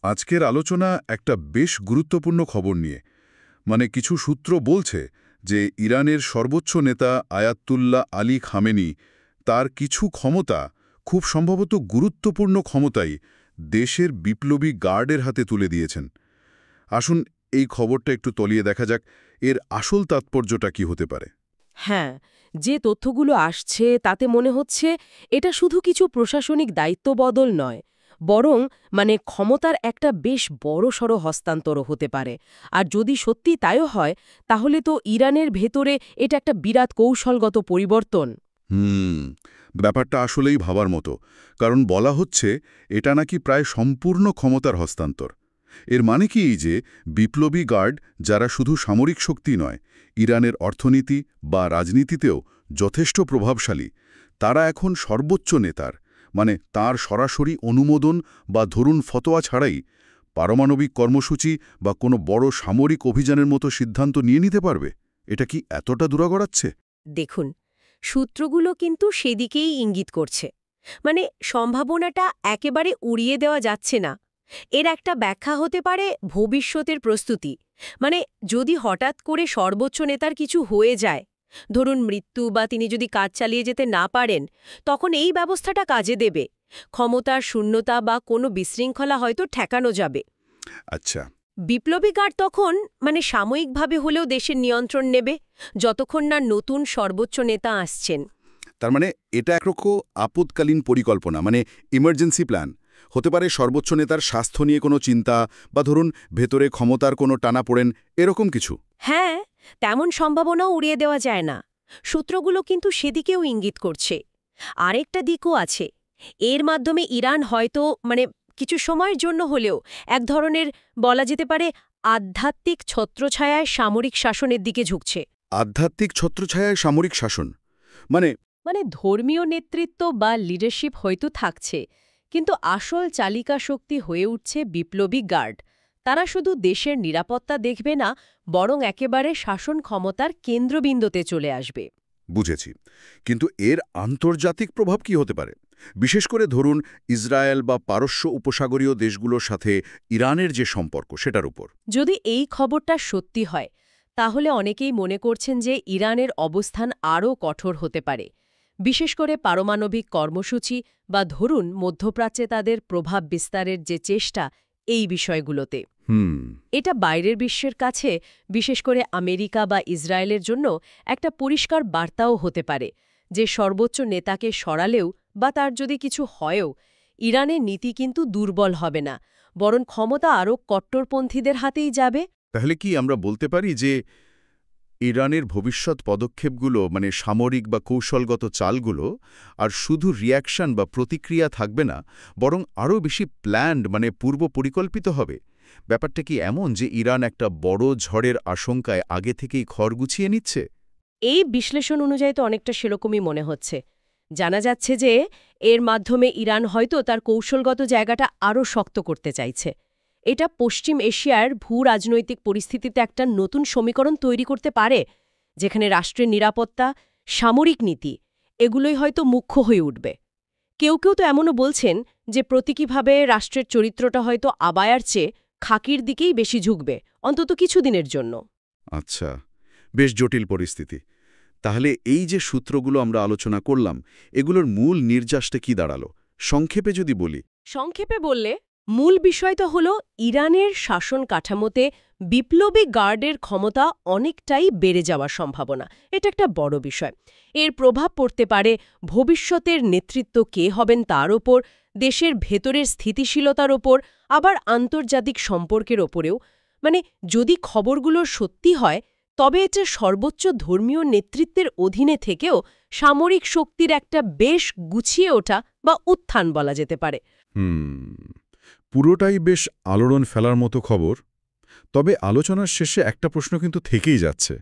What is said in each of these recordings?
আজকের আলোচনা একটা বেশ গুরুত্বপূর্ণ খবর নিয়ে। কিছু সূত্র বলছে যে ইরানের সর্বোচ্চ নেতা আয়াতুল্লাহ আলী খামেনি তার কিছু ক্ষমতা, খুব সম্ভবত গুরুত্বপূর্ণ ক্ষমতাই, দেশের বিপ্লবী গার্ডের হাতে তুলে দিয়েছেন। আসুন এই খবরটা একটু তলিয়ে দেখা যাক, এর আসল তাৎপর্যটা কি হতে পারে। হ্যাঁ, যে তথ্যগুলো আসছে তাতে মনে হচ্ছে এটা শুধু কিছু প্রশাসনিক দায়িত্ব বদল নয়, বরং ক্ষমতার একটা বেশ বড়সড় হস্তান্তর হতে পারে। আর যদি সত্যি তাইও হয়, তাহলে তো ইরানের ভেতরে এটা একটা বিরাট কৌশলগত পরিবর্তন। হুম ব্যাপারটা আসলেই ভাবার মতো, কারণ বলা হচ্ছে এটা নাকি প্রায় সম্পূর্ণ ক্ষমতার হস্তান্তর। এর মানে কি এই যে বিপ্লবী গার্ড, যারা শুধু সামরিক শক্তি নয়, ইরানের অর্থনীতি বা রাজনীতিতেও যথেষ্ট প্রভাবশালী, তারা এখন সর্বোচ্চ নেতার, তার সরাসরি অনুমোদন বা ধরুন ফতোয়া ছাড়াই পারমাণবিক কর্মসূচি বা কোনো বড় সামরিক অভিযানের মতো সিদ্ধান্ত নিয়ে নিতে পারবে। এটা কি এতটা দূরাগড়াচ্ছে? দেখুন, সূত্রগুলো কিন্তু সেদিকেই ইঙ্গিত করছে। সম্ভাবনাটা একেবারে উড়িয়ে দেওয়া যাচ্ছে না। এর একটা ব্যাখ্যা হতে পারে ভবিষ্যতের প্রস্তুতি। যদি হঠাৎ করে সর্বোচ্চ নেতার কিছু হয়ে যায়, ধরুন মৃত্যু বা তিনি যদি কাজ চালিয়ে যেতে না পারেন, তখন এই ব্যবস্থাটা কাজে দেবে। ক্ষমতার শূন্যতা বা কোনো বিশৃঙ্খলা হয়তো ঠেকানো যাবে। আচ্ছা। বিপ্লবী গার্ড তখন সাময়িকভাবে হলেও দেশের নিয়ন্ত্রণ নেবে, যতক্ষণ না নতুন সর্বোচ্চ নেতা আসছেন। তার এটা একরকম আপৎকালীন পরিকল্পনা, ইমার্জেন্সি প্ল্যান হতে পারে। সর্বোচ্চ নেতার স্বাস্থ্য নিয়ে কোনো চিন্তা, বা ধরুন ভেতরে ক্ষমতার কোনো টানাপোড়েন, এরকম কিছু। হ্যাঁ, তেমন সম্ভাবনাও উড়িয়ে দেওয়া যায় না। সূত্রগুলো কিন্তু সেদিকেও ইঙ্গিত করছে। আরেকটা দিকও আছে। এর মাধ্যমে ইরান হয়তো কিছু সময়ের জন্য হলেও এক ধরনের, বলা যেতে পারে, আধ্যাত্মিক ছত্রছায়ায় সামরিক শাসনের দিকে ঝুঁকছে। আধ্যাত্মিক ছত্রছায়ায় সামরিক শাসন মানে? ধর্মীয় নেতৃত্ব বা লিডারশিপ হয়তো থাকছে, কিন্তু আসল চালিকা শক্তি হয়ে উঠছে বিপ্লবী গার্ড। তারা শুধু দেশের নিরাপত্তা দেখবে না, বরং একেবারে শাসন ক্ষমতার কেন্দ্রবিন্দুতে চলে আসবে। বুঝেছি, কিন্তু এর আন্তর্জাতিক প্রভাব কি হতে পারে? বিশেষ করে ধরুন ইসরায়েল বা পারস্য উপসাগরীয় দেশগুলোর সাথে ইরানের যে সম্পর্ক, সেটার উপর। যদি এই খবরটা সত্যি হয়, তাহলে অনেকেই মনে করছেন যে ইরানের অবস্থান আরও কঠোর হতে পারে, বিশেষ করে পারমাণবিক কর্মসূচি বা ধরুন মধ্যপ্রাচ্যে তাদের প্রভাব বিস্তারের যে চেষ্টা, এই বিষয়গুলোতে। এটা বাইরের বিশ্বের কাছে, বিশেষ করে আমেরিকা বা ইসরায়েলের জন্য একটা পরিষ্কার বার্তাও হতে পারে যে সর্বোচ্চ নেতাকে সরালেও বা তার যদি কিছু হয়ও, ইরানের নীতি কিন্তু দুর্বল হবে না, বরং ক্ষমতা আরও কট্টরপন্থীদের হাতেই যাবে। তাহলে কি আমরা বলতে পারি যে ইরানের ভবিষ্যৎ পদক্ষেপগুলো, সামরিক বা কৌশলগত চালগুলো, আর শুধু রিয়াকশন বা প্রতিক্রিয়া থাকবে না, বরং আরও বেশি প্ল্যান্ড, পূর্ব পরিকল্পিত হবে? ব্যাপারটা কি এমন যে ইরান একটা বড় ঝড়ের আশঙ্কায় আগে থেকেই ঘর গুছিয়ে নিচ্ছে? এই বিশ্লেষণ অনুযায়ী তো অনেকটা সেরকমই মনে হচ্ছে। জানা যাচ্ছে যে এর মাধ্যমে ইরান হয়তো তার কৌশলগত জায়গাটা আরও শক্ত করতে চাইছে। এটা পশ্চিম এশিয়ার ভূ-রাজনৈতিক পরিস্থিতিতে একটা নতুন সমীকরণ তৈরি করতে পারে, যেখানে রাষ্ট্রের নিরাপত্তা, সামরিক নীতি, এগুলোই হয়তো মুখ্য হয়ে উঠবে। কেউ কেউ তো এমনও বলছেন যে প্রতীকীভাবে রাষ্ট্রের চরিত্রটা হয়তো আবায়ার চেয়ে খাকির দিকেই বেশি ঝুঁকবে, অন্তত কিছুদিনের জন্য। আচ্ছা, বেশ জটিল পরিস্থিতি। তাহলে এই যে সূত্রগুলো আমরা আলোচনা করলাম, এগুলোর মূল নির্যাসটা কি দাঁড়ালো? সংক্ষেপে যদি বলি। সংক্ষেপে বললে, মূল বিষয়টা হল ইরানের শাসন কাঠামোতে বিপ্লবী গার্ডের ক্ষমতা অনেকটাই বেড়ে যাওয়ার সম্ভাবনা। এটা একটা বড় বিষয়। এর প্রভাব পড়তে পারে ভবিষ্যতের নেতৃত্ব কে হবেন তার ওপর, দেশের ভেতরের স্থিতিশীলতার ওপর, আবার আন্তর্জাতিক সম্পর্কের ওপরেও। যদি খবরগুলো সত্যি হয়, তবে এটা সর্বোচ্চ ধর্মীয় নেতৃত্বের অধীনে থেকেও সামরিক শক্তির একটা বেশ গুছিয়ে ওঠা বা উত্থান বলা যেতে পারে। পুরোটাই বেশ আলোড়ন ফেলার মতো খবর। তবে আলোচনার শেষে একটা প্রশ্ন কিন্তু থেকেই যাচ্ছে।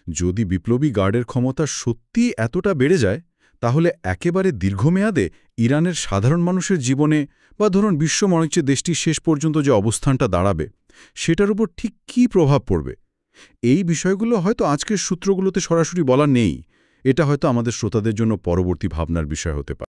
যদি বিপ্লবী গার্ডের ক্ষমতা সত্যি এতটা বেড়ে যায়, তাহলে একেবারে দীর্ঘমেয়াদে ইরানের সাধারণ মানুষের জীবনে, বা ধরুন বিশ্ব বাণিজ্যে দেশটির শেষ পর্যন্ত যে অবস্থানটা দাঁড়াবে, সেটার উপর ঠিক কী প্রভাব পড়বে? এই বিষয়গুলো হয়তো আজকের সূত্রগুলোতে সরাসরি বলা নেই। এটা হয়তো আমাদের শ্রোতাদের জন্য পরবর্তী ভাবনার বিষয় হতে পারে।